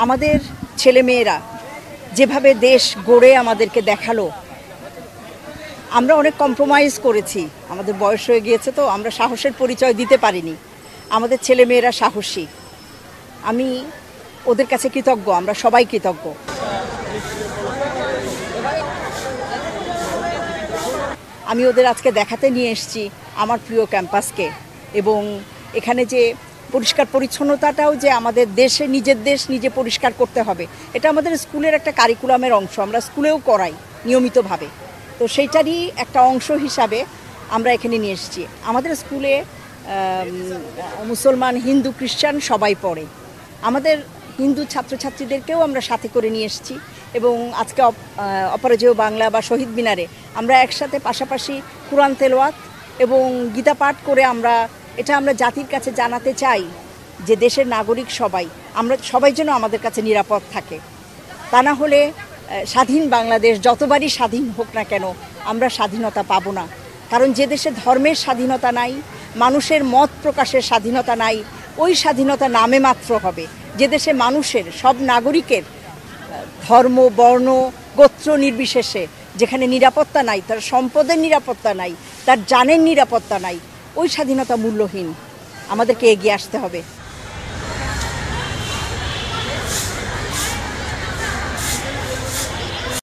আমাদের ছেলেমেয়েরা যেভাবে দেশ গড়ে আমাদেরকে দেখালো, আমরা অনেক কম্প্রোমাইজ করেছি। আমাদের বয়স হয়ে গিয়েছে, তো আমরা সাহসের পরিচয় দিতে পারিনি। আমাদের ছেলেমেয়েরা সাহসী, আমি ওদের কাছে কৃতজ্ঞ, আমরা সবাই কৃতজ্ঞ। আমি ওদের আজকে দেখাতে নিয়ে এসেছি আমার প্রিয় ক্যাম্পাসকে, এবং এখানে যে পরিষ্কার পরিচ্ছন্নতাটাও যে আমাদের দেশে, নিজের দেশ নিজে পরিষ্কার করতে হবে, এটা আমাদের স্কুলের একটা কারিকুলামের অংশ, আমরা স্কুলেও করাই নিয়মিতভাবে। তো সেইটারই একটা অংশ হিসাবে আমরা এখানে নিয়ে এসেছি। আমাদের স্কুলে মুসলমান, হিন্দু, খ্রিস্টান সবাই পড়ে। আমাদের হিন্দু ছাত্রছাত্রীদেরকেও আমরা সাথে করে নিয়ে এসেছি, এবং আজকে অপরাজেয় বাংলা বা শহীদ মিনারে আমরা একসাথে পাশাপাশি কুরআন তেলাওয়াত এবং গীতা পাঠ করে আমরা জাতির কাছে জানাতে চাই যে দেশের নাগরিক আমরা সবাই যেন আমাদের কাছে নিরাপদ থাকে। তা না হলে স্বাধীন বাংলাদেশ যতবারই স্বাধীন হোক না কেন, আমরা স্বাধীনতা পাবো না। কারণ যে দেশে ধর্মের স্বাধীনতা নাই, মানুষের মত প্রকাশের স্বাধীনতা নাই, ওই স্বাধীনতা নামে মাত্র হবে। যে দেশে মানুষের, সব নাগরিকের ধর্ম, বর্ণ, গোত্র নির্বিশেষে যেখানে নিরাপত্তা নাই, তার সম্পদের নিরাপত্তা নাই, তার জানের নিরাপত্তা নাই, ওই স্বাধীনতা মূল্যহীন। আমাদেরকে এগিয়ে আসতে হবে।